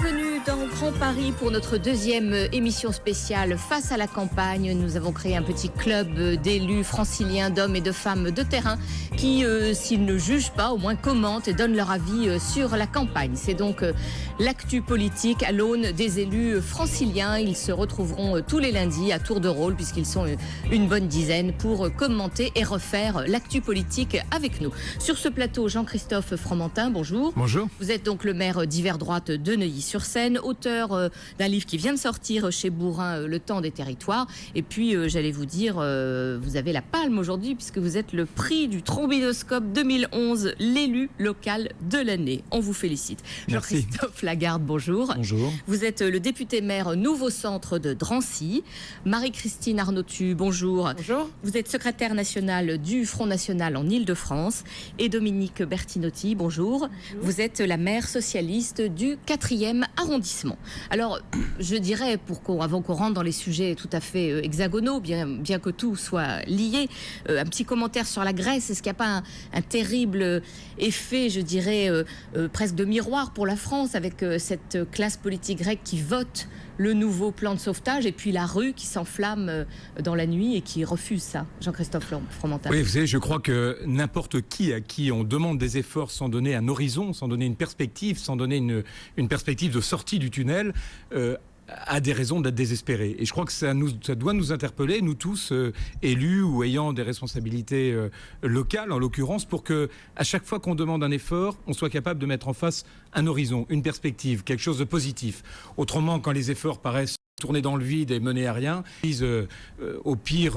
Bienvenue dans Grand Paris pour notre deuxième émission spéciale Face à la campagne. Nous avons créé un petit club d'élus franciliens, d'hommes et de femmes de terrain qui, s'ils ne jugent pas, au moins commentent et donnent leur avis sur la campagne. C'est donc l'actu politique à l'aune des élus franciliens. Ils se retrouveront tous les lundis à tour de rôle, puisqu'ils sont une bonne dizaine, pour commenter et refaire l'actu politique avec nous. Sur ce plateau, Jean-Christophe Fromentin, bonjour. Bonjour. Vous êtes donc le maire d'hiver droite de Neuilly-sur-Seine, auteur d'un livre qui vient de sortir chez Bourrin, Le temps des territoires. Et puis, j'allais vous dire, vous avez la palme aujourd'hui, puisque vous êtes le prix du Trombinoscope 2011, l'élu local de l'année. On vous félicite. Merci. Jean-Christophe Lagarde, bonjour. Bonjour. Vous êtes le député maire Nouveau Centre de Drancy. Marie-Christine Arnautu, bonjour. Bonjour. Vous êtes secrétaire nationale du Front National en Île-de-France. Et Dominique Bertinotti, bonjour. Vous êtes la maire socialiste du 4e arrondissement. Alors, je dirais, avant qu'on rentre dans les sujets tout à fait hexagonaux, bien que tout soit lié, un petit commentaire sur la Grèce. Est-ce qu'il n'y a pas un terrible effet, je dirais, presque de miroir pour la France, avec cette classe politique grecque qui vote le nouveau plan de sauvetage, et puis la rue qui s'enflamme dans la nuit et qui refuse ça? Jean-Christophe Fromentin. Oui, vous savez, je crois que n'importe qui à qui on demande des efforts sans donner un horizon, sans donner une perspective, sans donner une perspective de sortie du tunnel, a des raisons d'être désespéré. Et je crois que ça doit nous interpeller, nous tous, élus ou ayant des responsabilités locales, en l'occurrence, pour que à chaque fois qu'on demande un effort, on soit capable de mettre en face un horizon, une perspective, quelque chose de positif. Autrement, quand les efforts paraissent tourner dans le vide et mener à rien, au pire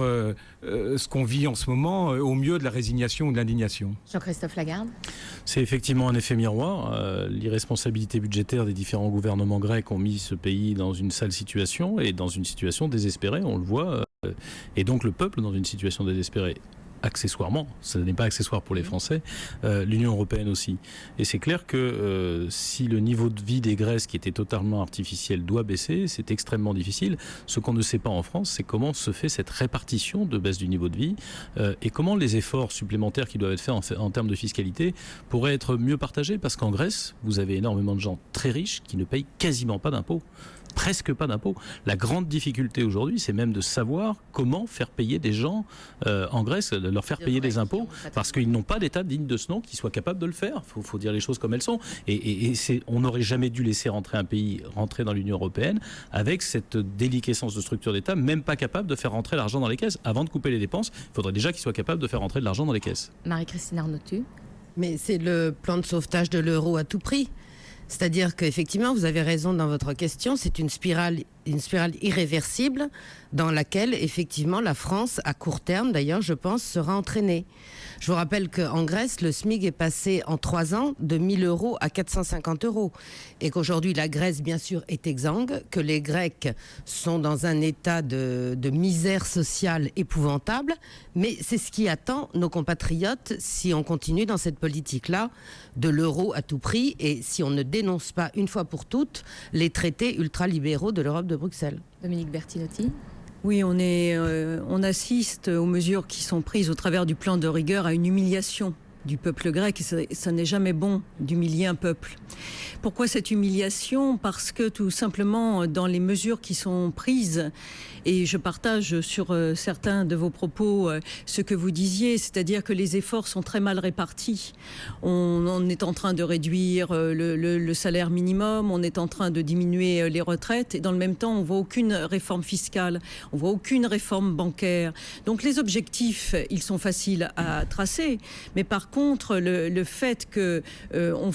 ce qu'on vit en ce moment, au mieux de la résignation ou de l'indignation. Jean-Christophe Lagarde. C'est effectivement un effet miroir. L'irresponsabilité budgétaire des différents gouvernements grecs ont mis ce pays dans une sale situation et dans une situation désespérée, on le voit, et donc le peuple dans une situation désespérée. Accessoirement, ce n'est pas accessoire pour les Français, l'Union européenne aussi. Et c'est clair que si le niveau de vie des Grèces, qui était totalement artificiel, doit baisser, c'est extrêmement difficile. Ce qu'on ne sait pas en France, c'est comment se fait cette répartition de baisse du niveau de vie et comment les efforts supplémentaires qui doivent être faits en termes de fiscalité pourraient être mieux partagés, parce qu'en Grèce, vous avez énormément de gens très riches qui ne payent quasiment pas d'impôts. Presque pas d'impôts. La grande difficulté aujourd'hui, c'est même de savoir comment faire payer des gens en Grèce, leur faire payer des impôts, parce qu'ils n'ont pas d'État digne de ce nom qui soit capable de le faire. Il faut dire les choses comme elles sont. Et on n'aurait jamais dû laisser rentrer un pays rentrer dans l'Union européenne avec cette déliquescence de structure d'État, même pas capable de faire rentrer l'argent dans les caisses. Avant de couper les dépenses, il faudrait déjà qu'ils soient capables de faire rentrer de l'argent dans les caisses. Marie-Christine Arnautu. Mais c'est le plan de sauvetage de l'euro à tout prix. C'est-à-dire qu'effectivement, vous avez raison dans votre question, c'est une spirale irréversible dans laquelle, effectivement, la France, à court terme, d'ailleurs, je pense, sera entraînée. Je vous rappelle qu'en Grèce, le SMIC est passé en 3 ans de 1 000 euros à 450 euros. Et qu'aujourd'hui, la Grèce, bien sûr, est exsangue, que les Grecs sont dans un état de misère sociale épouvantable. Mais c'est ce qui attend nos compatriotes si on continue dans cette politique-là de l'euro à tout prix et si on ne dénonce pas une fois pour toutes les traités ultralibéraux de l'Europe de Bruxelles. Dominique Bertinotti. Oui, on assiste aux mesures qui sont prises au travers du plan de rigueur à une humiliation du peuple grec. Ça n'est jamais bon d'humilier un peuple. Pourquoi cette humiliation? Parce que tout simplement, dans les mesures qui sont prises, et je partage sur certains de vos propos ce que vous disiez, c'est-à-dire que les efforts sont très mal répartis. On est en train de réduire le salaire minimum, on est en train de diminuer les retraites, et dans le même temps, on ne voit aucune réforme fiscale, on ne voit aucune réforme bancaire. Donc les objectifs, ils sont faciles à tracer, mais par contre, le fait qu'on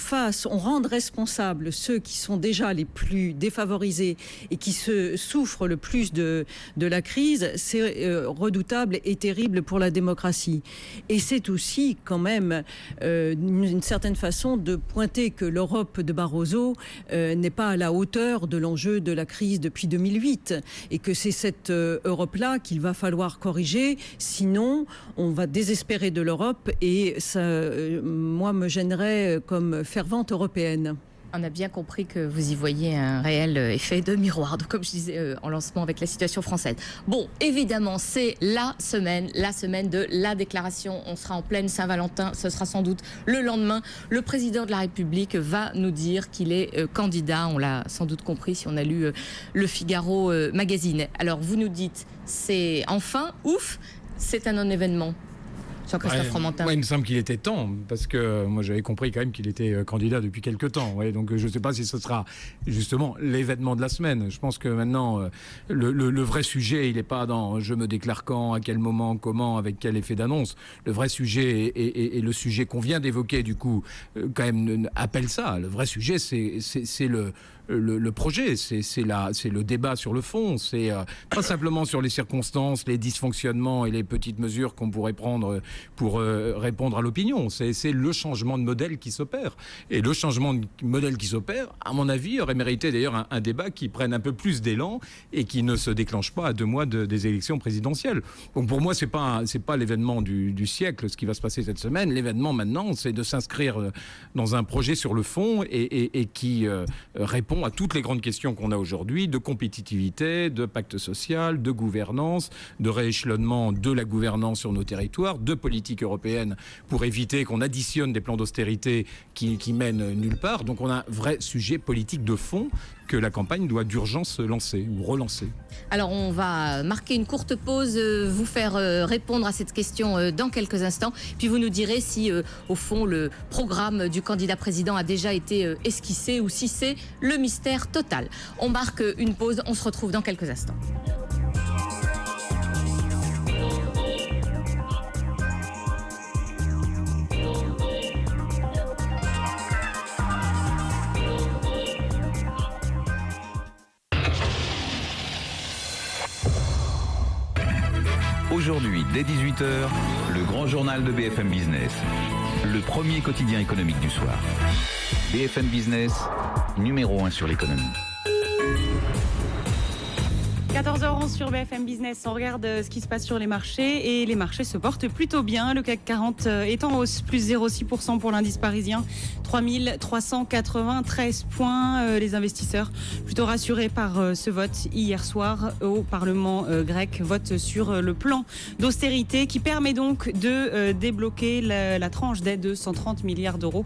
rende responsables ceux qui sont déjà les plus défavorisés et qui souffrent le plus de la crise, c'est redoutable et terrible pour la démocratie. Et c'est aussi quand même une certaine façon de pointer que l'Europe de Barroso n'est pas à la hauteur de l'enjeu de la crise depuis 2008 et que c'est cette Europe-là qu'il va falloir corriger, sinon on va désespérer de l'Europe et ça, moi, me gênerait comme fervente européenne. On a bien compris que vous y voyez un réel effet de miroir, donc comme je disais en lancement avec la situation française. Bon, évidemment, c'est la semaine de la déclaration. On sera en pleine Saint-Valentin, ce sera sans doute le lendemain. Le président de la République va nous dire qu'il est candidat. On l'a sans doute compris si on a lu le Figaro Magazine. Alors vous nous dites, c'est enfin, ouf, c'est un non-événement. Jean-Christophe Fromentin. Il me semble qu'il était temps, parce que moi j'avais compris quand même qu'il était candidat depuis quelques temps. Ouais, donc je ne sais pas si ce sera justement l'événement de la semaine. Je pense que maintenant, le vrai sujet, il n'est pas dans je me déclare quand, à quel moment, comment, avec quel effet d'annonce. Le vrai sujet, et le sujet qu'on vient d'évoquer, du coup, quand même appelle ça. Le vrai sujet, c'est le projet, c'est le débat sur le fond, c'est pas simplement sur les circonstances, les dysfonctionnements et les petites mesures qu'on pourrait prendre pour répondre à l'opinion. C'est le changement de modèle qui s'opère. Et le changement de modèle qui s'opère, à mon avis, aurait mérité d'ailleurs un débat qui prenne un peu plus d'élan et qui ne se déclenche pas à 2 mois des élections présidentielles. Donc pour moi, c'est pas l'événement du siècle, ce qui va se passer cette semaine. L'événement maintenant, c'est de s'inscrire dans un projet sur le fond et qui répond à toutes les grandes questions qu'on a aujourd'hui, de compétitivité, de pacte social, de gouvernance, de rééchelonnement de la gouvernance sur nos territoires, de politique européenne pour éviter qu'on additionne des plans d'austérité qui mènent nulle part. Donc on a un vrai sujet politique de fond que la campagne doit d'urgence lancer ou relancer. Alors on va marquer une courte pause, vous faire répondre à cette question dans quelques instants, puis vous nous direz si au fond le programme du candidat président a déjà été esquissé ou si c'est le mystère total. On marque une pause, on se retrouve dans quelques instants. Aujourd'hui, dès 18h, le grand journal de BFM Business. Le premier quotidien économique du soir. BFM Business, numéro 1 sur l'économie. 14h11 sur BFM Business, on regarde ce qui se passe sur les marchés et les marchés se portent plutôt bien. Le CAC 40 est en hausse, plus 0,6% pour l'indice parisien, 3393 points. Les investisseurs plutôt rassurés par ce vote hier soir au Parlement grec, vote sur le plan d'austérité qui permet donc de débloquer la tranche d'aide de 130 milliards d'euros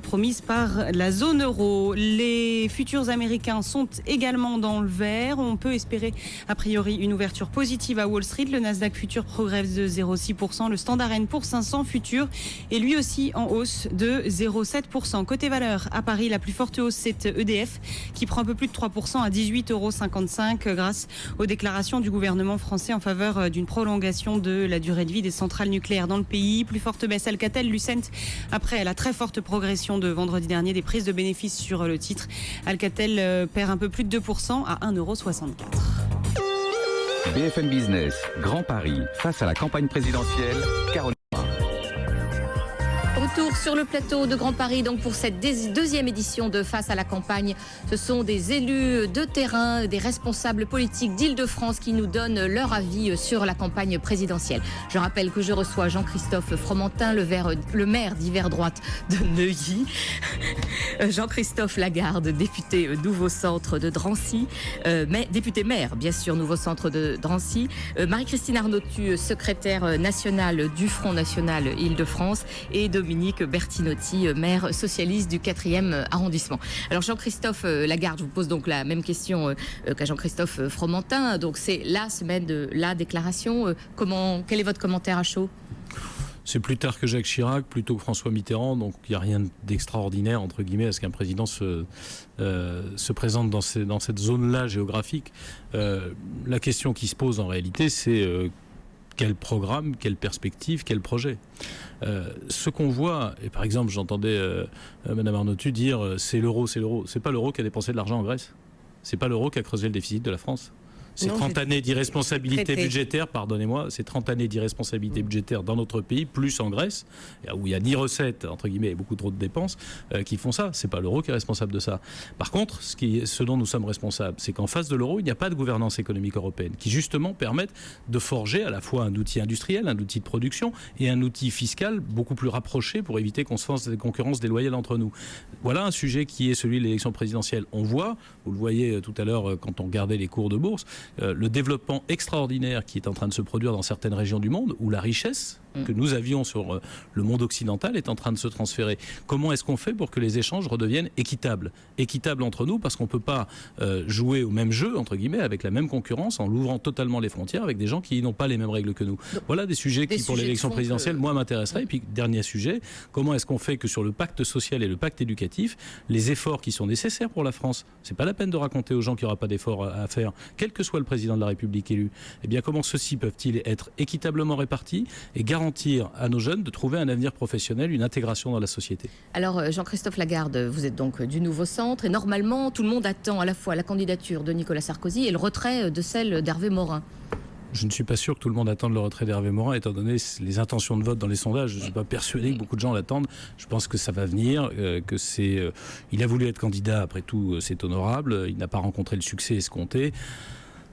promise par la zone euro. Les futurs américains sont également dans le vert. On peut espérer a priori une ouverture positive à Wall Street. Le Nasdaq futur progresse de 0,6%. Le Standard & Poor's 500 futur est lui aussi en hausse de 0,7%. Côté valeur, à Paris, la plus forte hausse, c'est EDF qui prend un peu plus de 3% à 18,55 € grâce aux déclarations du gouvernement français en faveur d'une prolongation de la durée de vie des centrales nucléaires dans le pays. Plus forte baisse Alcatel, Lucent, après la très forte progression de vendredi dernier des prises de bénéfices sur le titre. Alcatel perd un peu plus de 2% à 1,64 €. BFM Business, Grand Paris, face à la campagne présidentielle, Caroline. Retour sur le plateau de Grand Paris donc pour cette deuxième édition de Face à la campagne. Ce sont des élus de terrain, des responsables politiques d'Île-de-France qui nous donnent leur avis sur la campagne présidentielle. Je rappelle que je reçois Jean-Christophe Fromentin, le maire d'hiver droite de Neuilly, Jean-Christophe Lagarde, député Nouveau Centre de Drancy, député maire bien sûr Nouveau Centre de Drancy, Marie-Christine Arnautu, secrétaire nationale du Front National Île-de-France et Dominique Bertinotti, maire socialiste du 4e arrondissement. Alors Jean-Christophe Lagarde, je vous pose donc la même question qu'à Jean-Christophe Fromentin. Donc c'est la semaine de la déclaration. Quel est votre commentaire à chaud ? C'est plus tard que Jacques Chirac, plutôt que François Mitterrand, donc il n'y a rien d'extraordinaire, entre guillemets, à ce qu'un président se présente dans cette zone-là géographique. La question qui se pose en réalité, c'est quel programme, quelle perspective, quel projet. Ce qu'on voit, et par exemple j'entendais Madame Arnautu dire c'est l'euro. C'est pas l'euro qui a dépensé de l'argent en Grèce. C'est pas l'euro qui a creusé le déficit de la France. Ces 30 années d'irresponsabilité budgétaire, pardonnez-moi, ces 30 années d'irresponsabilité budgétaire dans notre pays, plus en Grèce, où il n'y a ni recettes, entre guillemets, et beaucoup trop de dépenses, qui font ça. C'est pas l'euro qui est responsable de ça. Par contre, ce dont nous sommes responsables, c'est qu'en face de l'euro, il n'y a pas de gouvernance économique européenne qui, justement, permette de forger à la fois un outil industriel, un outil de production et un outil fiscal beaucoup plus rapproché pour éviter qu'on se fasse des concurrences déloyales entre nous. Voilà un sujet qui est celui de l'élection présidentielle. On voit, vous le voyez tout à l'heure quand on regardait les cours de bourse, le développement extraordinaire qui est en train de se produire dans certaines régions du monde où la richesse que nous avions sur le monde occidental est en train de se transférer. Comment est-ce qu'on fait pour que les échanges redeviennent équitables ? Équitables entre nous, parce qu'on ne peut pas jouer au même jeu, entre guillemets, avec la même concurrence, en l'ouvrant totalement les frontières avec des gens qui n'ont pas les mêmes règles que nous. Voilà des sujets qui, pour l'élection présidentielle, moi, m'intéresseraient. Et puis, dernier sujet, comment est-ce qu'on fait que sur le pacte social et le pacte éducatif, les efforts qui sont nécessaires pour la France, c'est pas la peine de raconter aux gens qu'il n'y aura pas d'efforts à faire, quel que soit le président de la République élu, eh bien, comment ceux-ci peuvent-ils être équitablement répartis et garantir à nos jeunes de trouver un avenir professionnel, une intégration dans la société. Alors, Jean-Christophe Lagarde, vous êtes donc du Nouveau Centre et normalement, tout le monde attend à la fois la candidature de Nicolas Sarkozy et le retrait de celle d'Hervé Morin. Je ne suis pas sûr que tout le monde attende le retrait d'Hervé Morin, étant donné les intentions de vote dans les sondages. Je ne suis pas persuadé que beaucoup de gens l'attendent. Je pense que ça va venir, il a voulu être candidat, après tout, c'est honorable. Il n'a pas rencontré le succès escompté.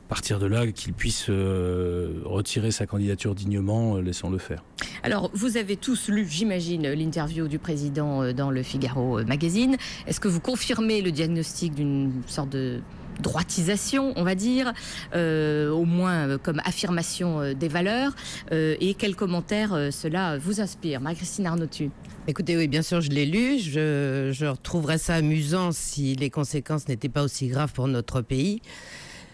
À partir de là, qu'il puisse retirer sa candidature dignement, laissons-le faire. Alors, vous avez tous lu, j'imagine, l'interview du président dans le Figaro Magazine. Est-ce que vous confirmez le diagnostic d'une sorte de droitisation, on va dire, au moins comme affirmation des valeurs, et quels commentaires cela vous inspire? Marie-Christine Arnautu. Écoutez, oui, bien sûr, je l'ai lu. Je retrouverais ça amusant si les conséquences n'étaient pas aussi graves pour notre pays.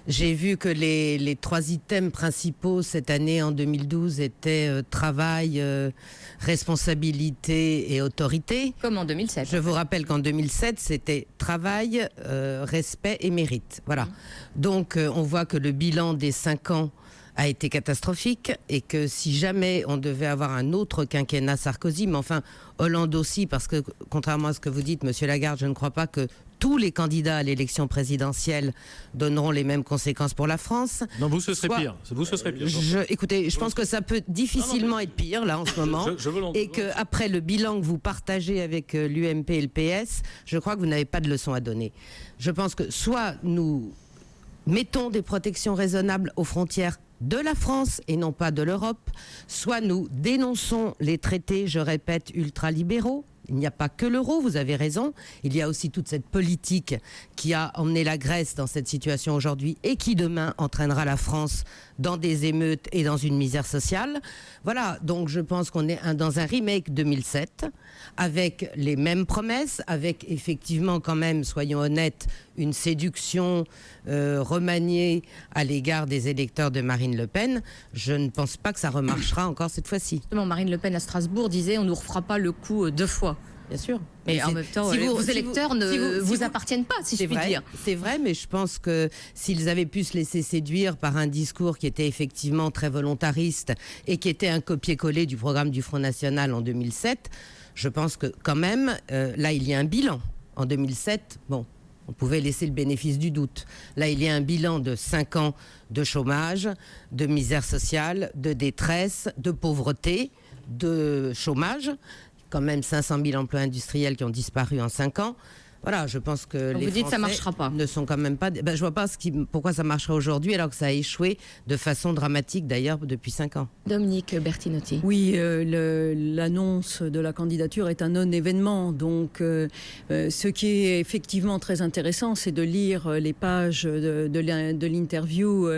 J'ai vu que les 3 items principaux cette année, en 2012, étaient travail, responsabilité et autorité. Comme en 2007. Je vous rappelle qu'en 2007, c'était travail, respect et mérite. Voilà. Donc, on voit que le bilan des 5 ans a été catastrophique et que si jamais on devait avoir un autre quinquennat Sarkozy, mais enfin Hollande aussi, parce que contrairement à ce que vous dites, Monsieur Lagarde, je ne crois pas que tous les candidats à l'élection présidentielle donneront les mêmes conséquences pour la France. Non, vous, ce serait pire. Vous, ce serait pire. Écoutez, je pense que ça peut difficilement être pire, là, en ce moment. Et qu'après le bilan que vous partagez avec l'UMP et le PS, je crois que vous n'avez pas de leçon à donner. Je pense que soit nous mettons des protections raisonnables aux frontières de la France et non pas de l'Europe, soit nous dénonçons les traités, je répète, ultralibéraux. Il n'y a pas que l'euro, vous avez raison. Il y a aussi toute cette politique qui a emmené la Grèce dans cette situation aujourd'hui et qui demain entraînera la France dans des émeutes et dans une misère sociale. Voilà, donc je pense qu'on est dans un remake 2007 avec les mêmes promesses, avec effectivement quand même, soyons honnêtes, une séduction remaniée à l'égard des électeurs de Marine Le Pen. Je ne pense pas que ça remarchera encore cette fois-ci. Justement, Marine Le Pen à Strasbourg disait on ne nous refera pas le coup 2 fois. Bien sûr. Mais en même temps, vos électeurs ne vous appartiennent pas, si je puis dire. C'est vrai, mais je pense que s'ils avaient pu se laisser séduire par un discours qui était effectivement très volontariste et qui était un copier-coller du programme du Front National en 2007, je pense que quand même, là, il y a un bilan. En 2007, bon, on pouvait laisser le bénéfice du doute. Là, il y a un bilan de 5 ans de chômage, de misère sociale, de détresse, de pauvreté, de chômage. Quand même 500 000 emplois industriels qui ont disparu en 5 ans. Voilà, je pense que donc les vous dites Français ça marchera pas. Ne sont quand même pas... je vois pas pourquoi ça marcherait aujourd'hui alors que ça a échoué de façon dramatique d'ailleurs depuis 5 ans. Dominique Bertinotti. Oui, l'annonce de la candidature est un non-événement. Donc ce qui est effectivement très intéressant, c'est de lire les pages de l'interview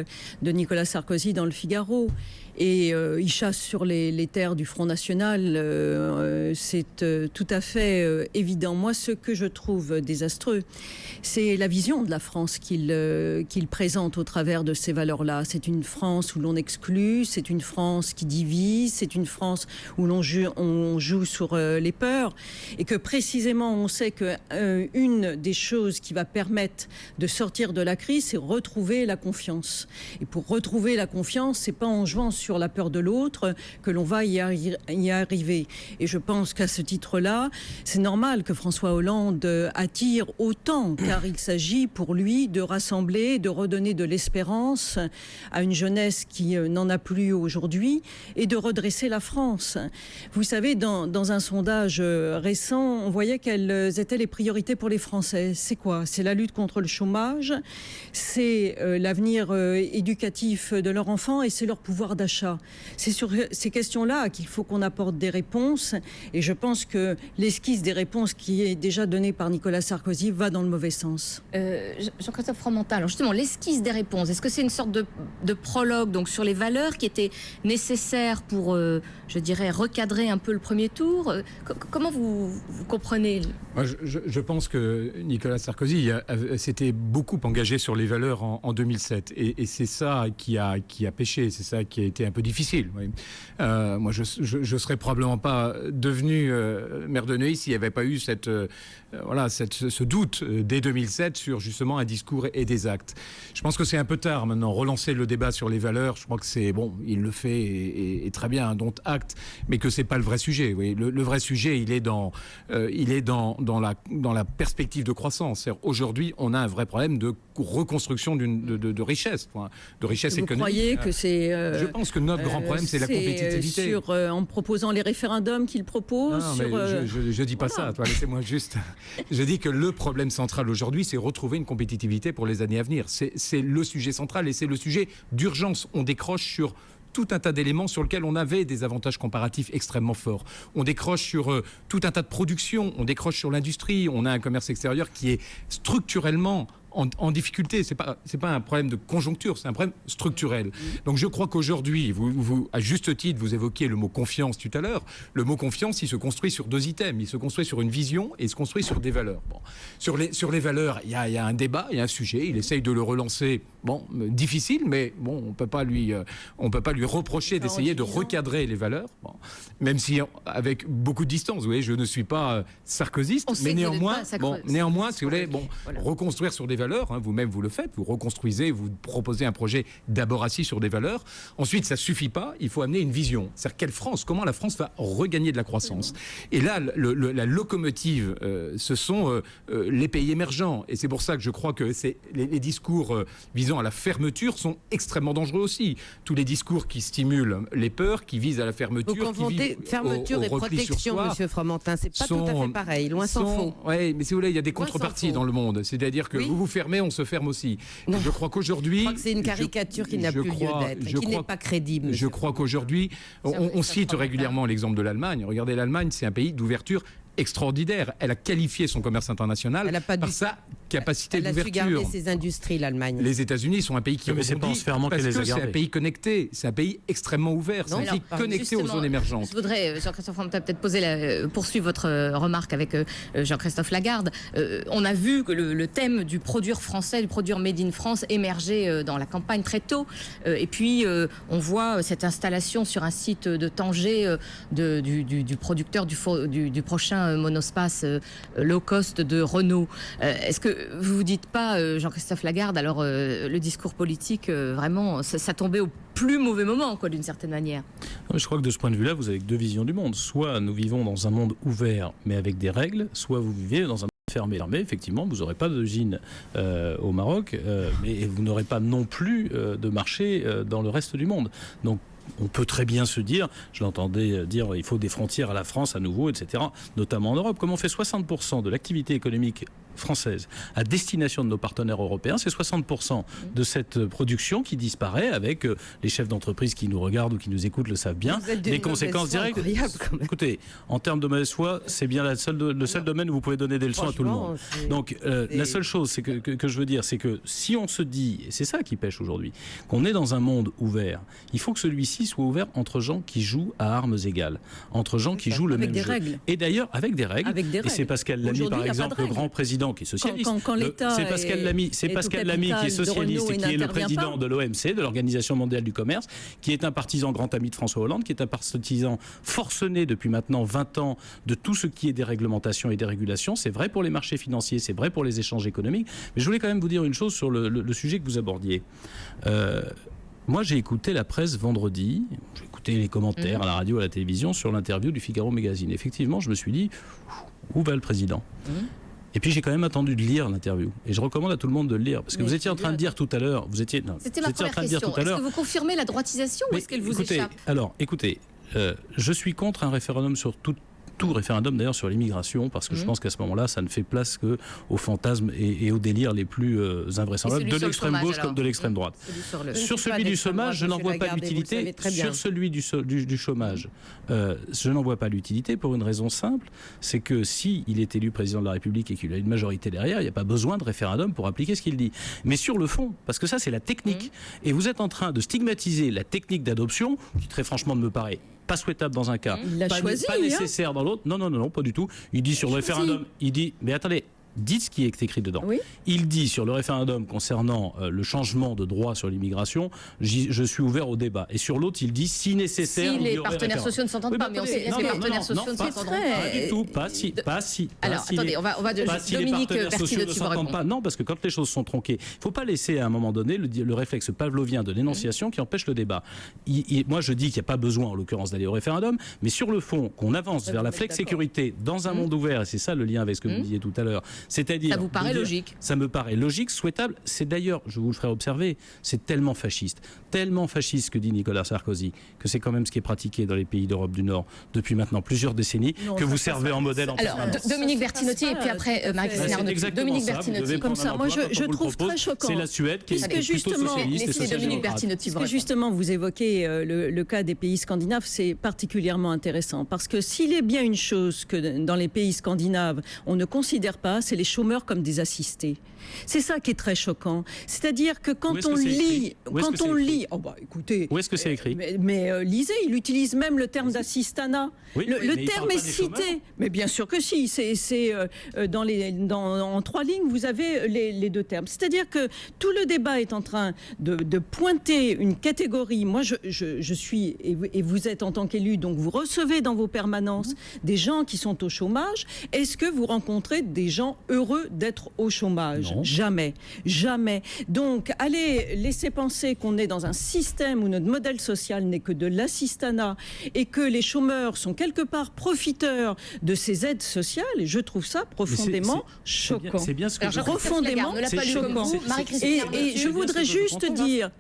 de Nicolas Sarkozy dans le Figaro. Et il chasse sur les terres du Front National. C'est tout à fait évident. Moi, ce que je trouve désastreux, c'est la vision de la France qu'il présente au travers de ces valeurs-là. C'est une France où l'on exclut, c'est une France qui divise, c'est une France où on joue sur les peurs. Et que précisément, on sait qu'une des choses qui va permettre de sortir de la crise, c'est retrouver la confiance. Et pour retrouver la confiance, c'est pas en jouant sur la peur de l'autre que l'on va y arriver. Et je pense qu'à ce titre-là, c'est normal que François Hollande attire autant, car il s'agit pour lui de rassembler, de redonner de l'espérance à une jeunesse qui n'en a plus aujourd'hui et de redresser la France. Vous savez, dans un sondage récent, on voyait quelles étaient les priorités pour les Français. C'est quoi? C'est la lutte contre le chômage, c'est l'avenir éducatif de leurs enfants et c'est leur pouvoir d'achat. C'est sur ces questions-là qu'il faut qu'on apporte des réponses et je pense que l'esquisse des réponses qui est déjà donnée par Nicolas Sarkozy va dans le mauvais sens. Jean-Christophe Fromentin, alors justement, l'esquisse des réponses, est-ce que c'est une sorte de prologue donc, sur les valeurs qui étaient nécessaires pour, je dirais, recadrer un peu le premier tour? Comment vous comprenez? Moi, je pense que Nicolas Sarkozy s'était beaucoup engagé sur les valeurs en 2007 et c'est ça qui a pêché, c'est ça qui a été un peu difficile. Oui. Moi, je serais probablement pas devenu maire de Neuilly s'il n'y avait pas eu ce doute dès 2007 sur justement un discours et des actes. Je pense que c'est un peu tard maintenant, relancer le débat sur les valeurs. Je crois que c'est bon, il le fait et très bien, dont acte, mais que c'est pas le vrai sujet. Oui. Le vrai sujet, il est dans la perspective de croissance. Aujourd'hui, on a un vrai problème de reconstruction de richesse, de richesse économique. Vous croyez que c'est... je pense que notre grand problème, c'est la compétitivité. En proposant les référendums qu'il propose. Je dis pas ça, laissez-moi juste... Je dis que le problème central aujourd'hui, c'est retrouver une compétitivité pour les années à venir. C'est le sujet central et c'est le sujet d'urgence. On décroche sur tout un tas d'éléments sur lesquels on avait des avantages comparatifs extrêmement forts. On décroche sur tout un tas de productions, on décroche sur l'industrie, on a un commerce extérieur qui est structurellement en difficulté. C'est pas un problème de conjoncture, c'est un problème structurel. Donc je crois qu'aujourd'hui, vous à juste titre, vous évoquiez le mot confiance tout à l'heure. Le mot confiance, il se construit sur deux items. Il se construit sur une vision et il se construit sur des valeurs. Bon. Sur les valeurs, il y a un débat, il y a un sujet. Il essaye de le relancer. Bon, difficile, mais bon, on peut pas lui reprocher d'essayer de recadrer les valeurs. Bon. Même si avec beaucoup de distance. Vous voyez, je ne suis pas sarkozyste, mais néanmoins, si vous voulez, reconstruire sur des valeurs, vous-même vous le faites, vous reconstruisez, vous proposez un projet d'abord assis sur des valeurs. Ensuite, ça suffit pas, il faut amener une vision. C'est-à-dire comment la France va regagner de la croissance. Et là, la locomotive, ce sont les pays émergents. Et c'est pour ça que je crois que les discours visant à la fermeture sont extrêmement dangereux aussi. Tous les discours qui stimulent les peurs, qui visent à la fermeture, vous confondez fermeture et protection, Monsieur Fromentin. C'est pas tout à fait pareil, loin s'en faut. Oui, mais si vous voulez, il y a des contreparties dans le monde. C'est-à-dire que vous fermez, on se ferme aussi. Je crois qu'aujourd'hui... Je crois que c'est une caricature qui n'a plus lieu d'être, qui n'est pas crédible. Je crois qu'aujourd'hui, on cite régulièrement l'exemple de l'Allemagne. Regardez, l'Allemagne, c'est un pays d'ouverture extraordinaire. Elle a qualifié son commerce international par sa capacité d'ouverture. Elle a su garder ses industries, l'Allemagne. Les États-Unis sont un pays qui rebondit parce que c'est un pays connecté, c'est un pays extrêmement ouvert, c'est un pays connecté aux zones émergentes. Je voudrais, Jean-Christophe Fromentin, peut-être poursuivre votre remarque avec Jean-Christophe Lagarde. On a vu que le thème du produire français, du produire made in France émerger dans la campagne très tôt. Et puis, on voit cette installation sur un site de Tanger du producteur du prochain monospace low cost de Renault. Est-ce que vous vous dites pas, Jean-Christophe Lagarde, alors le discours politique, vraiment, ça tombait au plus mauvais moment, quoi, d'une certaine manière? Je crois que de ce point de vue-là, vous avez deux visions du monde. Soit nous vivons dans un monde ouvert, mais avec des règles, soit vous vivez dans un monde fermé. Effectivement, vous n'aurez pas d'usine au Maroc, mais vous n'aurez pas non plus de marché dans le reste du monde. Donc, on peut très bien se dire, je l'entendais dire, il faut des frontières à la France à nouveau, etc., notamment en Europe. Comme on fait 60% de l'activité économique française à destination de nos partenaires européens, c'est 60% de cette production qui disparaît avec les chefs d'entreprise qui nous regardent ou qui nous écoutent le savent bien, les conséquences directes. Écoutez, en termes de mauvaise foi, c'est bien le seul domaine où vous pouvez donner des leçons à tout le monde. Donc la seule chose que je veux dire, c'est que si on se dit, et c'est ça qui pêche aujourd'hui, qu'on est dans un monde ouvert, il faut que celui-ci soit ouvert entre gens qui jouent à armes égales, entre gens qui jouent le même jeu. Et d'ailleurs, avec des règles. Et c'est Pascal Lamy, par exemple, le grand président qui est socialiste. C'est Pascal Lamy qui est socialiste et qui est le président de l'OMC, de l'Organisation mondiale du commerce, qui est un partisan grand ami de François Hollande, qui est un partisan forcené depuis maintenant 20 ans de tout ce qui est déréglementation et dérégulation. C'est vrai pour les marchés financiers, c'est vrai pour les échanges économiques. Mais je voulais quand même vous dire une chose sur le sujet que vous abordiez. Moi, j'ai écouté la presse vendredi, j'ai écouté les commentaires à la radio, à la télévision sur l'interview du Figaro Magazine. Effectivement, je me suis dit, où va le président ? Et puis j'ai quand même attendu de lire l'interview. Et je recommande à tout le monde de le lire. Parce que vous étiez en train de dire tout à l'heure... C'était ma première question. Est-ce que vous confirmez la droitisation ou est-ce qu'elle vous échappe ? Alors, écoutez, je suis contre un référendum sur tout référendum d'ailleurs sur l'immigration, parce que je pense qu'à ce moment-là, ça ne fait place qu'aux fantasmes et aux délires les plus invraisemblables de l'extrême gauche comme de l'extrême droite. Sur celui du chômage, je n'en vois pas l'utilité. Sur celui du chômage, je n'en vois pas l'utilité pour une raison simple, c'est que si il est élu président de la République et qu'il a une majorité derrière, il n'y a pas besoin de référendum pour appliquer ce qu'il dit. Mais sur le fond, parce que ça c'est la technique, et vous êtes en train de stigmatiser la technique d'adoption, qui très franchement ne me paraît pas souhaitable dans un cas, pas nécessaire dans l'autre. Non, pas du tout. Il dit sur le référendum, il dit, mais attendez, dites ce qui est écrit dedans. Oui. Il dit sur le référendum concernant le changement de droit sur l'immigration, je suis ouvert au débat. Et sur l'autre, il dit si nécessaire. Si les partenaires sociaux ne s'entendent pas, mais on sait bien que les partenaires sociaux ne s'entendront pas. Pas du tout, pas si. Alors attendez, on va de Dominique Bertinotti va répondre. Pas. Non, parce que quand les choses sont tronquées, il ne faut pas laisser à un moment donné le réflexe pavlovien de l'énonciation qui empêche le débat. Moi, je dis qu'il n'y a pas besoin, en l'occurrence, d'aller au référendum, mais sur le fond, qu'on avance vers la flex-sécurité dans un monde ouvert, et c'est ça le lien avec ce que vous disiez tout à l'heure. C'est-à-dire, ça vous paraît logique ? Ça me paraît logique, souhaitable. C'est d'ailleurs, je vous le ferai observer, c'est tellement fasciste que dit Nicolas Sarkozy, que c'est quand même ce qui est pratiqué dans les pays d'Europe du Nord depuis maintenant plusieurs décennies, que vous servez en modèle en permanence. Dominique Bertinotti et puis après Marie-Christine Arnautu. Dominique Bertinotti. Comme ça, moi je trouve très choquant. C'est la Suède qui est plutôt socialiste et social-démocrate. Puisque justement vous évoquez le cas des pays scandinaves, c'est particulièrement intéressant parce que s'il est bien une chose que dans les pays scandinaves on ne considère pas, c'est les chômeurs comme des assistés. C'est ça qui est très choquant. C'est-à-dire que quand on lit, oh bah écoutez, où est-ce que c'est écrit ? Mais lisez, il utilise même le terme d'assistanat. Oui, le terme est cité. Mais bien sûr que si. C'est en 3 lignes, vous avez les 2 termes. C'est-à-dire que tout le débat est en train de pointer une catégorie. Moi, je suis et vous êtes en tant qu'élu, donc vous recevez dans vos permanences des gens qui sont au chômage. Est-ce que vous rencontrez des gens heureux d'être au chômage ? Non. Jamais. Donc, allez laisser penser qu'on est dans un système où notre modèle social n'est que de l'assistanat et que les chômeurs sont quelque part profiteurs de ces aides sociales. Et je trouve ça profondément choquant. C'est bien ce que profondément choquant. Et je voudrais juste dire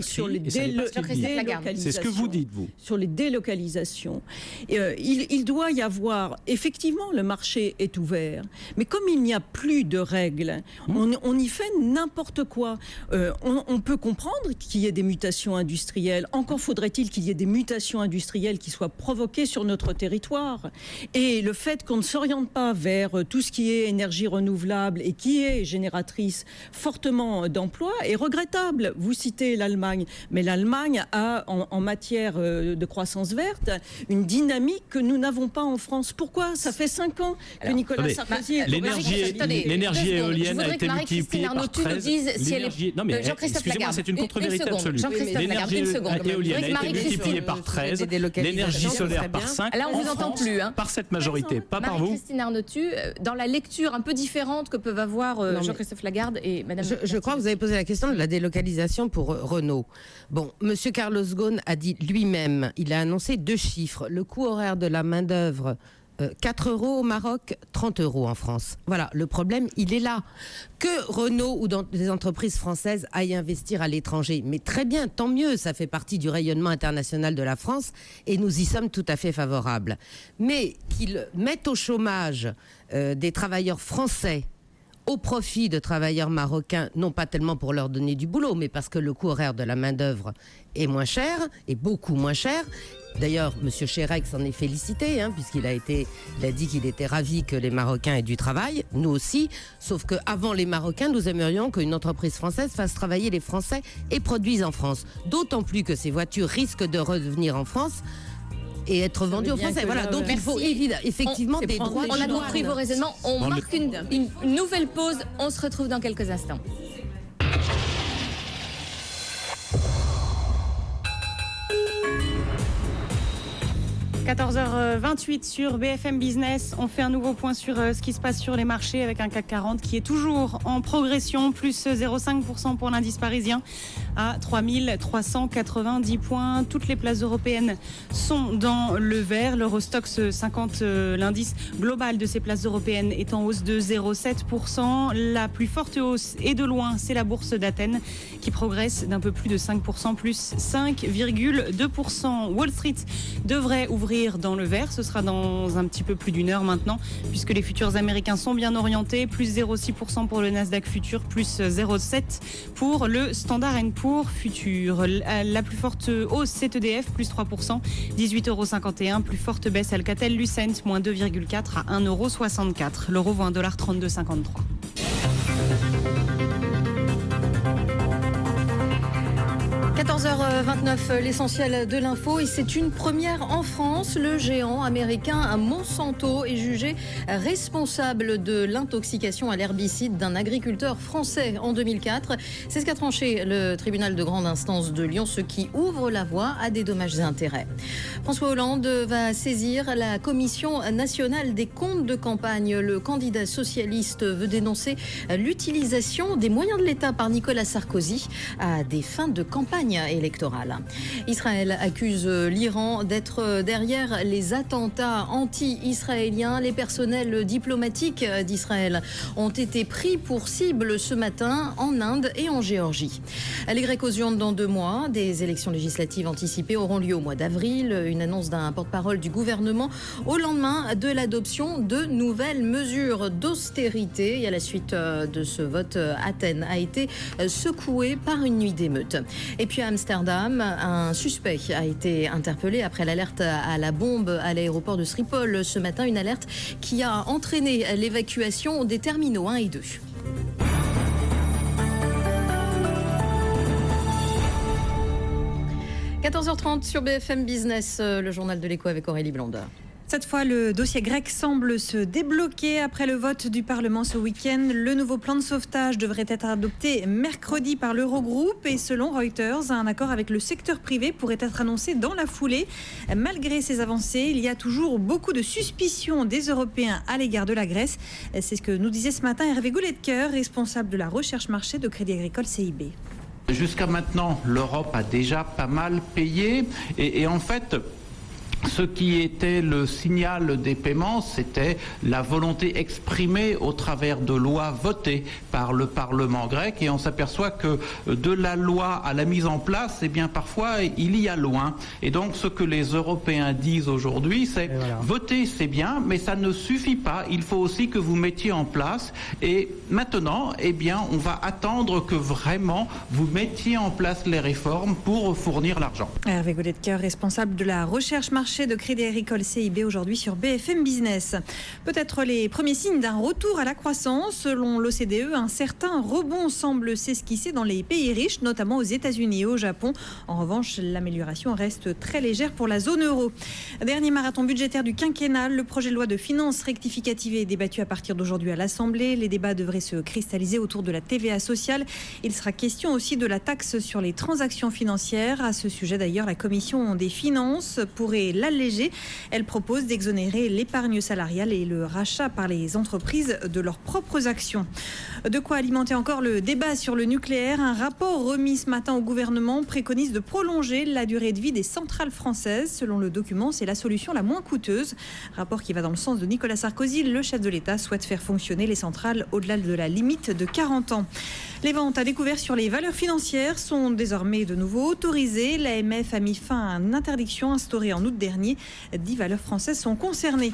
sur les délocalisations. C'est ce que vous dites, vous. Sur les délocalisations. Il doit y avoir, effectivement, le marché est ouvert. Mais comme il n'y a plus de règles, on y fait n'importe quoi. On peut comprendre qu'il y ait des mutations industrielles. Encore faudrait-il qu'il y ait des mutations industrielles qui soient provoquées sur notre territoire. Et le fait qu'on ne s'oriente pas vers tout ce qui est énergie renouvelable et qui est génératrice fortement d'emplois est regrettable. Vous citez l'Allemagne, mais l'Allemagne a en matière de croissance verte une dynamique que nous n'avons pas en France. Pourquoi ? Ça fait 5 ans que Nicolas Sarkozy... L'énergie éolienne a été multipliée par 13. Non mais excusez-moi, c'est une contre-vérité absolue. L'énergie éolienne a été multipliée par 13, l'énergie solaire par 5. Là, on ne vous entend plus. Par cette majorité, pas par vous. Marie-Christine Arnautu, dans la lecture un peu différente que peuvent avoir Jean-Christophe Lagarde et Madame... Je crois que vous avez posé la question de la délocalisation pour Renault. Bon, Monsieur Carlos Ghosn a dit lui-même, il a annoncé 2 chiffres. Le coût horaire de la main-d'œuvre 4 € au Maroc, 30 € en France. Voilà, le problème, il est là. Que Renault ou dans des entreprises françaises aillent investir à l'étranger, mais très bien, tant mieux, ça fait partie du rayonnement international de la France et nous y sommes tout à fait favorables. Mais qu'ils mettent au chômage des travailleurs français au profit de travailleurs marocains, non pas tellement pour leur donner du boulot, mais parce que le coût horaire de la main-d'œuvre est moins cher, est beaucoup moins cher. D'ailleurs, M. Chérec s'en est félicité, puisqu'il a dit qu'il était ravi que les Marocains aient du travail, nous aussi, sauf qu'avant les Marocains, nous aimerions qu'une entreprise française fasse travailler les Français et produise en France. D'autant plus que ces voitures risquent de revenir en France et être vendues aux Français. Voilà, donc il faut effectivement des droits. On a compris vos raisonnements. On marque une nouvelle pause. On se retrouve dans quelques instants. 14h28 sur BFM Business. On fait un nouveau point sur ce qui se passe sur les marchés avec un CAC 40 qui est toujours en progression, plus 0,5% pour l'indice parisien à 3390 points. Toutes les places européennes sont dans le vert. L'Eurostoxx 50, l'indice global de ces places européennes est en hausse de 0,7%. La plus forte hausse et de loin, c'est la bourse d'Athènes qui progresse d'un peu plus de 5%, plus 5,2%. Wall Street devrait ouvrir dans le vert. Ce sera dans un petit peu plus d'une heure maintenant, puisque les futurs américains sont bien orientés. Plus 0,6% pour le Nasdaq futur, plus 0,7% pour le Standard & Poor's futur. La plus forte hausse, c'est EDF, plus 3%, 18,51 €. Plus forte baisse, Alcatel-Lucent, moins 2,4 à 1,64 €. L'euro vaut 1,3253 $. 14h29, l'essentiel de l'info, et c'est une première en France. Le géant américain Monsanto est jugé responsable de l'intoxication à l'herbicide d'un agriculteur français en 2004. C'est ce qu'a tranché le tribunal de grande instance de Lyon, ce qui ouvre la voie à des dommages et intérêts. François Hollande va saisir la Commission nationale des comptes de campagne. Le candidat socialiste veut dénoncer l'utilisation des moyens de l'État par Nicolas Sarkozy à des fins de campagne électorale. Israël accuse l'Iran d'être derrière les attentats anti-israéliens. Les personnels diplomatiques d'Israël ont été pris pour cible ce matin en Inde et en Géorgie. Les Grecs aux urnes dans 2 mois. Des élections législatives anticipées auront lieu au mois d'avril. Une annonce d'un porte-parole du gouvernement au lendemain de l'adoption de nouvelles mesures d'austérité. Et à la suite de ce vote, Athènes a été secouée par une nuit d'émeutes. Et puis à Amsterdam, un suspect a été interpellé après l'alerte à la bombe à l'aéroport de Schiphol ce matin. Une alerte qui a entraîné l'évacuation des terminaux 1 et 2. – 14h30 sur BFM Business, le journal de l'écho avec Aurélie Blondeur. Cette fois, le dossier grec semble se débloquer après le vote du Parlement ce week-end. Le nouveau plan de sauvetage devrait être adopté mercredi par l'Eurogroupe et selon Reuters, un accord avec le secteur privé pourrait être annoncé dans la foulée. Malgré ces avancées, il y a toujours beaucoup de suspicions des Européens à l'égard de la Grèce. C'est ce que nous disait ce matin Hervé Gouletker, responsable de la recherche marché de Crédit Agricole CIB. Jusqu'à maintenant, l'Europe a déjà pas mal payé et en fait, ce qui était le signal des paiements, c'était la volonté exprimée au travers de lois votées par le Parlement grec. Et on s'aperçoit que de la loi à la mise en place, eh bien parfois il y a loin. Et donc ce que les Européens disent aujourd'hui, c'est voter c'est bien, mais ça ne suffit pas. Il faut aussi que vous mettiez en place. Et maintenant, eh bien, on va attendre que vraiment vous mettiez en place les réformes pour fournir l'argent. Hervé Gouletker, responsable de la recherche marché de Crédit Agricole CIB aujourd'hui sur BFM Business. Peut-être les premiers signes d'un retour à la croissance. Selon l'OCDE, un certain rebond semble s'esquisser dans les pays riches, notamment aux États-Unis et au Japon. En revanche, l'amélioration reste très légère pour la zone euro. Dernier marathon budgétaire du quinquennat, le projet de loi de finances rectificative est débattu à partir d'aujourd'hui à l'Assemblée. Les débats devraient se cristalliser autour de la TVA sociale. Il sera question aussi de la taxe sur les transactions financières. À ce sujet d'ailleurs, la Commission des finances pourrait l'alléger. Elle propose d'exonérer l'épargne salariale et le rachat par les entreprises de leurs propres actions. De quoi alimenter encore le débat sur le nucléaire. Un rapport remis ce matin au gouvernement préconise de prolonger la durée de vie des centrales françaises. Selon le document, c'est la solution la moins coûteuse. Rapport qui va dans le sens de Nicolas Sarkozy. Le chef de l'État souhaite faire fonctionner les centrales au-delà de la limite de 40 ans. Les ventes à découvert sur les valeurs financières sont désormais de nouveau autorisées. L'AMF a mis fin à une interdiction instaurée en août dernier. 10 valeurs françaises sont concernées.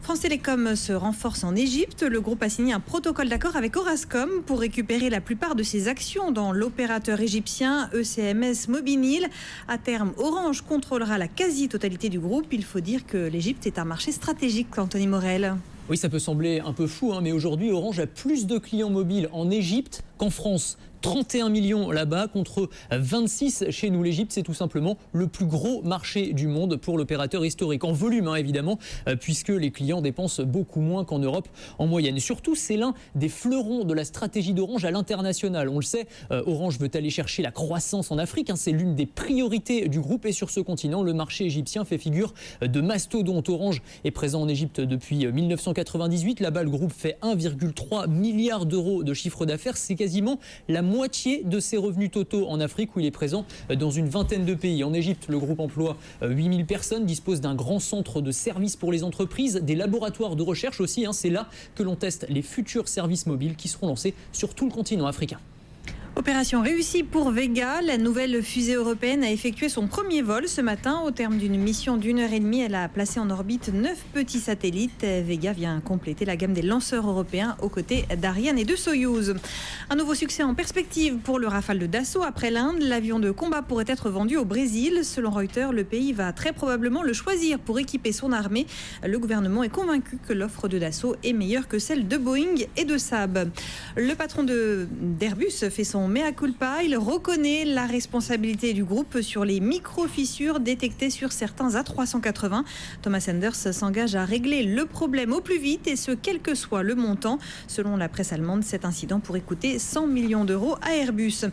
France Télécom se renforce en Égypte. Le groupe a signé un protocole d'accord avec Orascom pour récupérer la plupart de ses actions dans l'opérateur égyptien ECMS Mobinil. À terme, Orange contrôlera la quasi-totalité du groupe. Il faut dire que l'Égypte est un marché stratégique, Anthony Morel. Oui, ça peut sembler un peu fou, mais aujourd'hui, Orange a plus de clients mobiles en Égypte qu'en France. 31 millions là-bas contre 26 chez nous. L'Égypte, c'est tout simplement le plus gros marché du monde pour l'opérateur historique. En volume, évidemment, puisque les clients dépensent beaucoup moins qu'en Europe en moyenne. Surtout, c'est l'un des fleurons de la stratégie d'Orange à l'international. On le sait, Orange veut aller chercher la croissance en Afrique. C'est l'une des priorités du groupe. Et sur ce continent, le marché égyptien fait figure de mastodonte. Orange est présent en Égypte depuis 1998. Là-bas, le groupe fait 1,3 milliard d'euros de chiffre d'affaires. C'est quasiment la moitié de ses revenus totaux en Afrique, où il est présent dans une vingtaine de pays. En Égypte, le groupe emploie 8000 personnes, dispose d'un grand centre de services pour les entreprises, des laboratoires de recherche aussi. C'est là que l'on teste les futurs services mobiles qui seront lancés sur tout le continent africain. Opération réussie pour Vega. La nouvelle fusée européenne a effectué son premier vol ce matin. Au terme d'une mission d'1h30, elle a placé en orbite 9 petits satellites. Vega vient compléter la gamme des lanceurs européens aux côtés d'Ariane et de Soyouz. Un nouveau succès en perspective pour le Rafale de Dassault. Après l'Inde, l'avion de combat pourrait être vendu au Brésil. Selon Reuters, le pays va très probablement le choisir pour équiper son armée. Le gouvernement est convaincu que l'offre de Dassault est meilleure que celle de Boeing et de Saab. Le patron d'Airbus fait son mea culpa. Il reconnaît la responsabilité du groupe sur les micro-fissures détectées sur certains A380. Thomas Enders s'engage à régler le problème au plus vite, et ce, quel que soit le montant. Selon la presse allemande, cet incident pourrait coûter 100 millions d'euros à Airbus.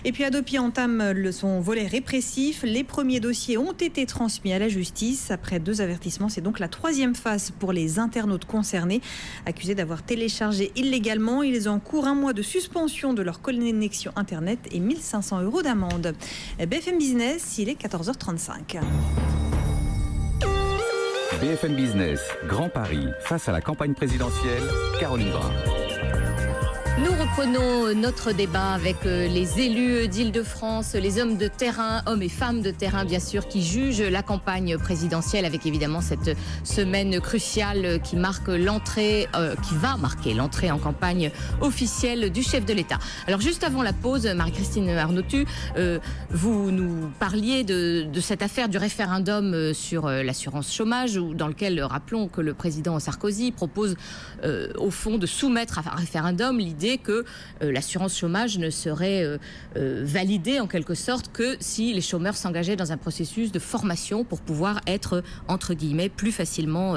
Et puis Adopi entame son volet répressif. Les premiers dossiers ont été transmis à la justice. Après 2 avertissements, c'est donc la 3e phase pour les internautes concernés. Accusés d'avoir téléchargé illégalement, ils encourent 1 mois de suspension de leur connexion Internet et 1 500 € d'amende. BFM Business, il est 14h35. BFM Business, Grand Paris, face à la campagne présidentielle, Caroline Brun. Nous reprenons notre débat avec les élus d'Île-de-France, les hommes de terrain, hommes et femmes de terrain bien sûr, qui jugent la campagne présidentielle, avec évidemment cette semaine cruciale qui marque l'entrée, qui va marquer l'entrée en campagne officielle du chef de l'État. Alors juste avant la pause, Marie-Christine Arnautu, vous nous parliez de cette affaire du référendum sur l'assurance chômage, dans lequel, rappelons que le président Sarkozy propose au fond de soumettre à un référendum l'idée que l'assurance chômage ne serait validée en quelque sorte que si les chômeurs s'engageaient dans un processus de formation pour pouvoir être, entre guillemets, plus facilement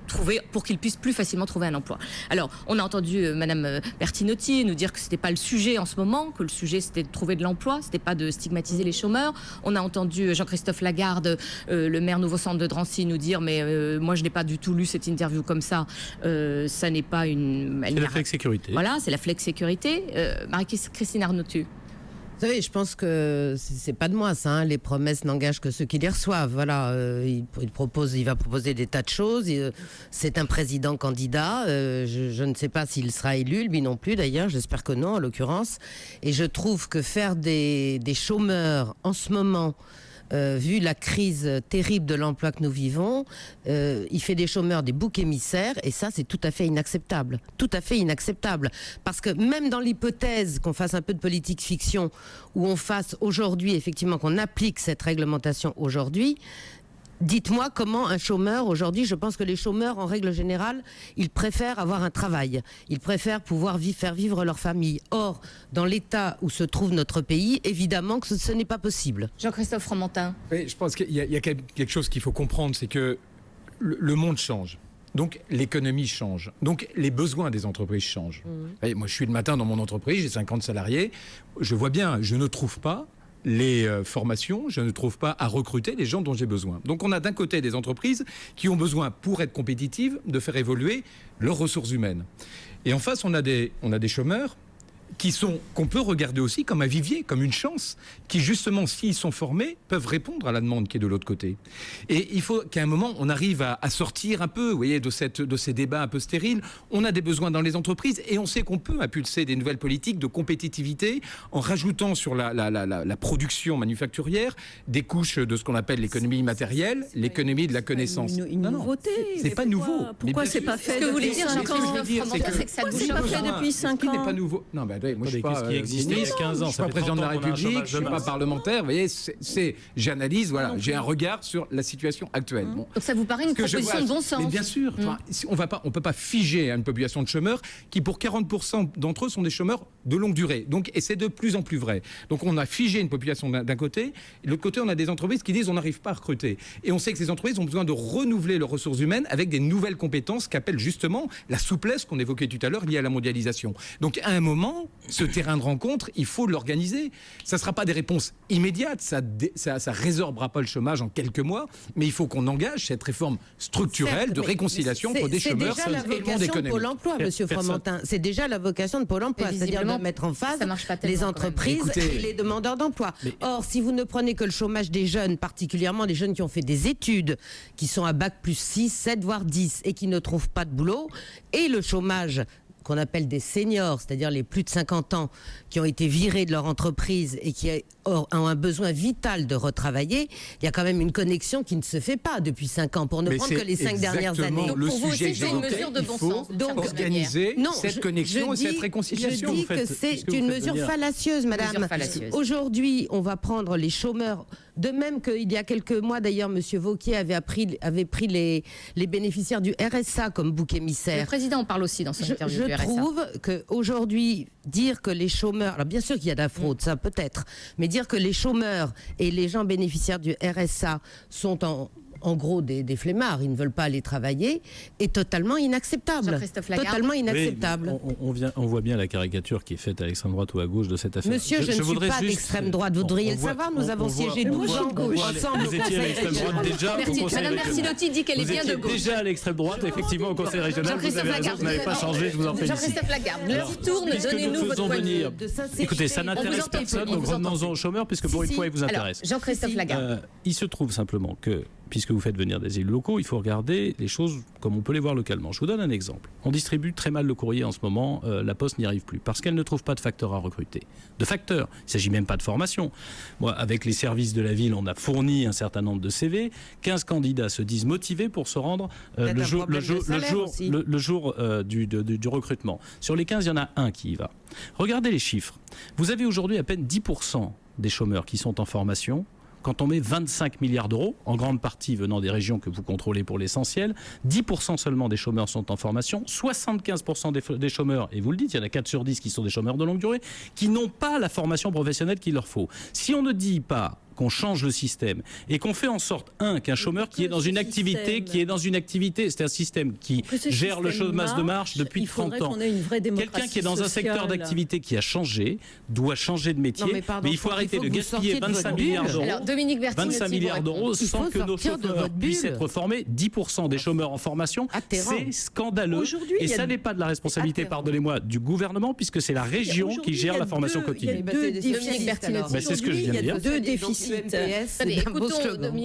trouvés, pour qu'ils puissent plus facilement trouver un emploi. Alors, on a entendu Madame Bertinotti nous dire que c'était pas le sujet en ce moment, que le sujet c'était de trouver de l'emploi, c'était pas de stigmatiser les chômeurs. On a entendu Jean-Christophe Lagarde, le maire Nouveau Centre de Drancy, nous dire mais moi je n'ai pas du tout lu cette interview comme ça. Ça n'est pas une... C'est la flex-sécurité. Voilà, c'est la flex-sécurité. Marie-Christine Arnautu. Vous savez, je pense que c'est pas de moi ça. Les promesses n'engagent que ceux qui les reçoivent. Voilà, il va proposer des tas de choses. C'est un président candidat. Je ne sais pas s'il sera élu, lui non plus d'ailleurs. J'espère que non, en l'occurrence. Et je trouve que faire des chômeurs en ce moment, vu la crise terrible de l'emploi que nous vivons, il fait des chômeurs des boucs émissaires, et ça c'est tout à fait inacceptable. Tout à fait inacceptable. Parce que même dans l'hypothèse qu'on fasse un peu de politique fiction, où on fasse aujourd'hui, effectivement, qu'on applique cette réglementation aujourd'hui, dites-moi comment un chômeur, aujourd'hui, je pense que les chômeurs, en règle générale, ils préfèrent avoir un travail. Ils préfèrent pouvoir faire vivre leur famille. Or, dans l'état où se trouve notre pays, évidemment que ce n'est pas possible. Jean-Christophe Fromentin. Oui, je pense qu'il y a quelque chose qu'il faut comprendre, c'est que le monde change. Donc l'économie change. Donc les besoins des entreprises changent. Et moi, je suis le matin dans mon entreprise, j'ai 50 salariés. Je vois bien, je ne trouve pas les formations, je ne trouve pas à recruter les gens dont j'ai besoin. Donc on a d'un côté des entreprises qui ont besoin, pour être compétitives, de faire évoluer leurs ressources humaines. Et en face, on a des chômeurs qu'on peut regarder aussi comme un vivier, comme une chance, qui justement, s'ils sont formés, peuvent répondre à la demande qui est de l'autre côté. Et il faut qu'à un moment, on arrive à sortir un peu, vous voyez, de ces débats un peu stériles. On a des besoins dans les entreprises et on sait qu'on peut impulser des nouvelles politiques de compétitivité en rajoutant sur la production manufacturière des couches de ce qu'on appelle l'économie matérielle, l'économie de la connaissance. Une nouveauté. C'est pas nouveau. Pourquoi c'est pas fait? Ce que vous voulez dire, Jean-Christophe Fromentin, c'est que ça bouge pas fait depuis 5 ans. Ce n'est pas nouveau. Non, ben, moi, je suis pas, qu'est-ce qui existait il y a 15 ans? Je suis pas président de la République, je suis pas parlementaire. Vous voyez, j'analyse, voilà, j'ai un regard sur la situation actuelle. Bon. Donc ça vous paraît une proposition de bon sens? Mais bien sûr, on peut pas figer une population de chômeurs qui, pour 40% d'entre eux, sont des chômeurs de longue durée. Donc, et c'est de plus en plus vrai. Donc on a figé une population d'un côté, et de l'autre côté on a des entreprises qui disent on n'arrive pas à recruter. Et on sait que ces entreprises ont besoin de renouveler leurs ressources humaines avec des nouvelles compétences qu'appellent justement la souplesse qu'on évoquait tout à l'heure liée à la mondialisation. Donc à un moment, ce terrain de rencontre, il faut l'organiser. Ça ne sera pas des réponses immédiates, ça résorbera pas le chômage en quelques mois, mais il faut qu'on engage cette réforme structurelle de réconciliation entre des chômeurs et le monde économique. C'est déjà la vocation de Pôle emploi, monsieur Fromentin. C'est déjà la vocation de Pôle emploi, c'est-à-dire de mettre en phase les entreprises et les demandeurs d'emploi. Or, si vous ne prenez que le chômage des jeunes, particulièrement les jeunes qui ont fait des études, qui sont à bac plus 6, 7, voire 10, et qui ne trouvent pas de boulot, et le chômage qu'on appelle des seniors, c'est-à-dire les plus de 50 ans qui ont été virés de leur entreprise et qui ont un besoin vital de retravailler, il y a quand même une connexion qui ne se fait pas depuis 5 ans, pour ne prendre que les 5 dernières années. Le sujet c'est une mesure de bon sens. Donc, organiser cette connexion et cette réconciliation. Je dis que c'est une mesure fallacieuse, madame. Aujourd'hui, on va prendre les chômeurs, de même qu'il y a quelques mois, d'ailleurs, monsieur Wauquiez avait pris les bénéficiaires du RSA comme bouc émissaire. Le président en parle aussi dans son interview. Je trouve qu'aujourd'hui, dire que les chômeurs, alors bien sûr qu'il y a de la fraude, ça peut-être, mais dire que les chômeurs et les gens bénéficiaires du RSA sont en gros des flemmards, ils ne veulent pas aller travailler, est totalement inacceptable. Totalement inacceptable. Oui, on voit bien la caricature qui est faite à l'extrême droite ou à gauche de cette affaire. Monsieur, je ne suis pas d'extrême droite, vous devriez le savoir, nous avons siégé 12 ans ensemble. Vous étiez à l'extrême droite déjà au Conseil régional. Madame Bertinotti dit qu'elle est bien de gauche. Déjà à l'extrême droite, effectivement, au Conseil régional. Vous avez raison, vous n'avez pas changé, je vous en félicite. Jean-Christophe Lagarde, l'heure tourne, donnez-nous votre point de vue. Écoutez, ça n'intéresse personne, donc revenons-en aux chômeurs, puisque pour une fois, il vous intéresse. Jean-Christophe Lagarde. Il se trouve simplement que, puisque vous faites venir des élus locaux, il faut regarder les choses comme on peut les voir localement. Je vous donne un exemple. On distribue très mal le courrier en ce moment, la Poste n'y arrive plus, parce qu'elle ne trouve pas de facteurs à recruter. De facteurs, il ne s'agit même pas de formation. Moi, avec les services de la ville, on a fourni un certain nombre de CV. 15 candidats se disent motivés pour se rendre le jour du recrutement. Sur les 15, il y en a un qui y va. Regardez les chiffres. Vous avez aujourd'hui à peine 10% des chômeurs qui sont en formation. Quand on met 25 milliards d'euros, en grande partie venant des régions que vous contrôlez pour l'essentiel, 10% seulement des chômeurs sont en formation, 75% des chômeurs, et vous le dites, il y en a 4 sur 10 qui sont des chômeurs de longue durée, qui n'ont pas la formation professionnelle qu'il leur faut. Si on ne dit pas qu'on change le système et qu'on fait en sorte, qu'un chômeur qui est dans une activité, c'est un système qui gère le chômage de marche depuis 30 ans. Quelqu'un qui est dans un secteur d'activité qui a changé, doit changer de métier, mais il faut arrêter de gaspiller 25 milliards d'euros. Alors, Dominique Bertinotti, 25 milliards d'euros sans que nos chômeurs puissent être formés. 10% des chômeurs en formation, c'est scandaleux. Et ça n'est pas de la responsabilité, pardonnez-moi, du gouvernement, puisque c'est la région qui gère la formation continue. C'est ce que je viens de dire. Deux déficits.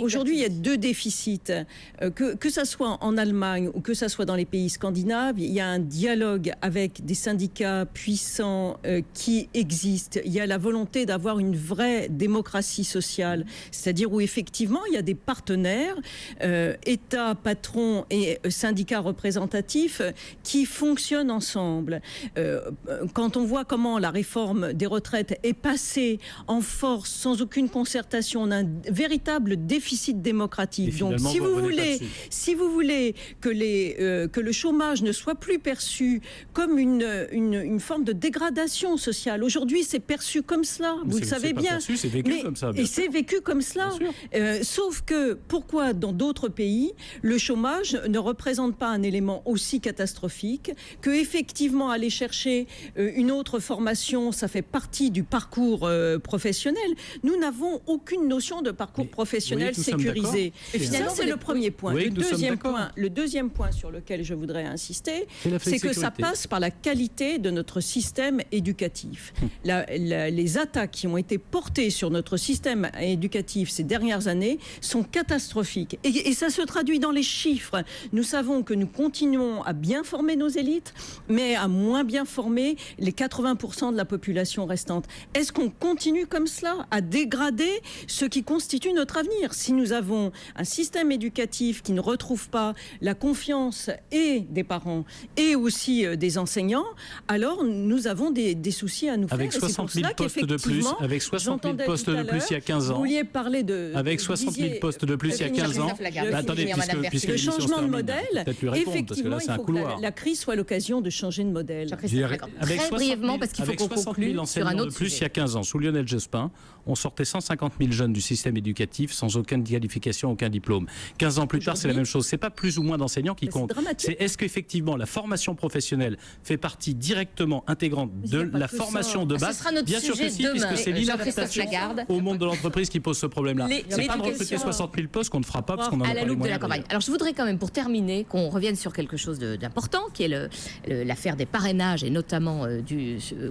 Aujourd'hui, il y a 2 déficits. Que ça soit en Allemagne ou que ça soit dans les pays scandinaves, il y a un dialogue avec des syndicats puissants qui existent. Il y a la volonté d'avoir une vraie démocratie sociale, c'est-à-dire où effectivement il y a des partenaires, État, patron et syndicats représentatifs qui fonctionnent ensemble. Quand on voit comment la réforme des retraites est passée en force sans aucune concertation, on a un véritable déficit démocratique. Donc, si vous voulez que le chômage ne soit plus perçu comme une forme de dégradation sociale, aujourd'hui c'est perçu comme cela, vous le savez bien. C'est vécu comme ça. Et c'est vécu comme cela. Sauf que pourquoi dans d'autres pays le chômage ne représente pas un élément aussi catastrophique, que effectivement aller chercher une autre formation, ça fait partie du parcours professionnel. Nous n'avons aucune notion de parcours professionnel sécurisé. Et finalement, c'est le premier point. Le deuxième point sur lequel je voudrais insister, c'est que ça passe par la qualité de notre système éducatif. Les attaques qui ont été portées sur notre système éducatif ces dernières années sont catastrophiques. Et ça se traduit dans les chiffres. Nous savons que nous continuons à bien former nos élites, mais à moins bien former les 80% de la population restante. Est-ce qu'on continue comme cela à dégrader ce qui constitue notre avenir. Si nous avons un système éducatif qui ne retrouve pas la confiance et des parents et aussi des enseignants, alors nous avons des soucis à nous avec faire. 60 000 postes de plus, avec 60 000 postes de plus il y a 15 ans. Vous vouliez parler de... Avec 60 000 postes de plus il y a 15 ans. Attendez, puisque le changement de modèle, effectivement, il faut que la crise soit l'occasion de changer de modèle. Très brièvement, parce qu'il faut qu'on conclue sur un autre plus sujet. Il y a 15 ans, sous Lionel Jospin, on sortait 150 000 jeunes du système éducatif sans aucune qualification, aucun diplôme. 15 ans plus tard, c'est la même chose. C'est pas plus ou moins d'enseignants qui comptent. C'est est-ce qu'effectivement la formation professionnelle fait partie directement intégrante de la formation de base? Bien sûr que si, puisque c'est l'inadaptation au monde de l'entreprise qui pose ce problème-là. C'est pas de recruter 60 000 postes qu'on ne fera pas parce qu'on en a à la pas les loupe de la moyens. campagne. Alors je voudrais quand même, pour terminer, qu'on revienne sur quelque chose d'important, qui est l'affaire des parrainages et notamment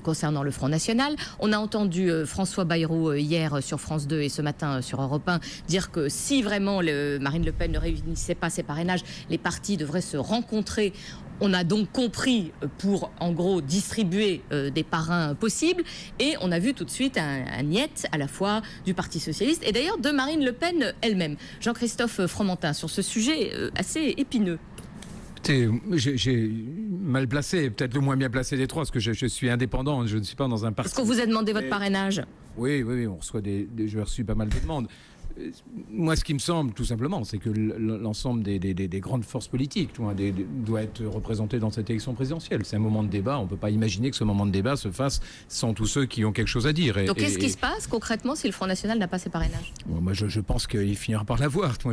concernant le Front National. On a entendu François Bayrou hier sur France 2 et ce matin sur Europe 1 dire que si vraiment Marine Le Pen ne réunissait pas ses parrainages, les partis devraient se rencontrer. On a donc compris pour, en gros, distribuer des parrains possibles. Et on a vu tout de suite un niet à la fois du Parti Socialiste et d'ailleurs de Marine Le Pen elle-même. Jean-Christophe Fromentin, sur ce sujet assez épineux. J'ai mal placé, peut-être le moins bien placé des trois, parce que je suis indépendant, je ne suis pas dans un parti. Est-ce qu'on vous a demandé votre parrainage? Oui, on reçoit j'ai reçu pas mal de demandes. Moi, ce qui me semble, tout simplement, c'est que l'ensemble des grandes forces politiques doit être représenté dans cette élection présidentielle. C'est un moment de débat. On ne peut pas imaginer que ce moment de débat se fasse sans tous ceux qui ont quelque chose à dire. Donc, qu'est-ce qui se passe concrètement si le Front National n'a pas ses parrainages? Moi, je pense qu'il finira par l'avoir. Moi,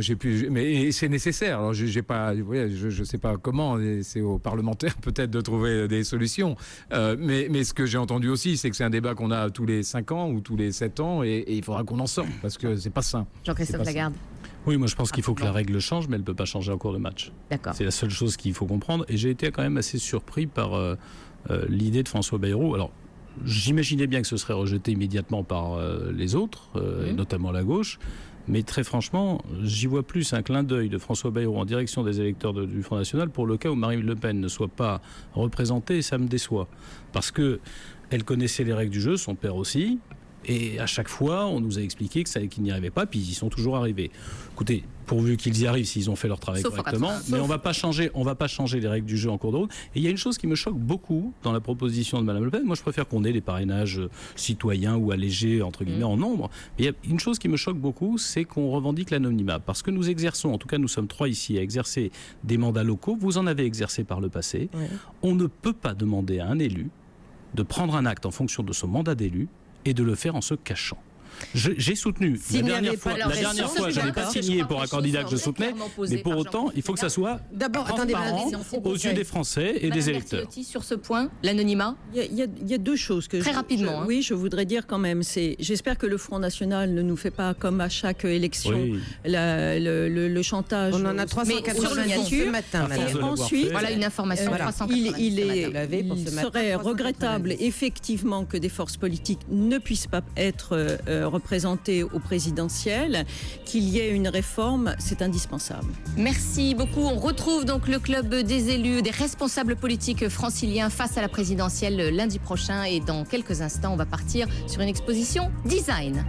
mais c'est nécessaire. Alors, je ne sais pas comment. C'est aux parlementaires peut-être de trouver des solutions. Mais ce que j'ai entendu aussi, c'est que c'est un débat qu'on a tous les 5 ans ou tous les 7 ans, et il faudra qu'on en sorte parce que c'est pas sain. Jean-Christophe Lagarde. Oui, moi je pense qu'il faut que la règle change, mais elle ne peut pas changer en cours de match. D'accord. C'est la seule chose qu'il faut comprendre. Et j'ai été quand même assez surpris par l'idée de François Bayrou. Alors, j'imaginais bien que ce serait rejeté immédiatement par les autres, et notamment la gauche. Mais très franchement, j'y vois plus un clin d'œil de François Bayrou en direction des électeurs du Front National pour le cas où Marine Le Pen ne soit pas représentée, et ça me déçoit. Parce qu'elle connaissait les règles du jeu, son père aussi. Et à chaque fois, on nous a expliqué qu'ils n'y arrivaient pas, puis ils y sont toujours arrivés. Écoutez, pourvu qu'ils y arrivent s'ils ont fait leur travail correctement, mais on va pas changer les règles du jeu en cours de route. Et il y a une chose qui me choque beaucoup dans la proposition de Madame Le Pen. Moi, je préfère qu'on ait des parrainages citoyens ou allégés, entre guillemets, en nombre. Mais il y a une chose qui me choque beaucoup, c'est qu'on revendique l'anonymat. Parce que nous exerçons, en tout cas nous sommes 3 ici, à exercer des mandats locaux. Vous en avez exercé par le passé. Ouais. On ne peut pas demander à un élu de prendre un acte en fonction de son mandat d'élu et de le faire en se cachant. J'ai soutenu la dernière fois, je n'ai pas signé pour un candidat que je soutenais, mais pour autant, il faut que ça soit transparent aux yeux des Français et des électeurs. Sur ce point, l'anonymat. Il y a deux choses que très rapidement. Oui, je voudrais dire quand même. J'espère que le Front National ne nous fait pas comme à chaque élection le chantage. On en a 380 ce matin. Et ensuite, voilà une information. Il serait regrettable effectivement que des forces politiques ne puissent pas être représentée au présidentiel, qu'il y ait une réforme, c'est indispensable. Merci beaucoup. On retrouve donc le club des élus, des responsables politiques franciliens face à la présidentielle lundi prochain et dans quelques instants, on va partir sur une exposition design.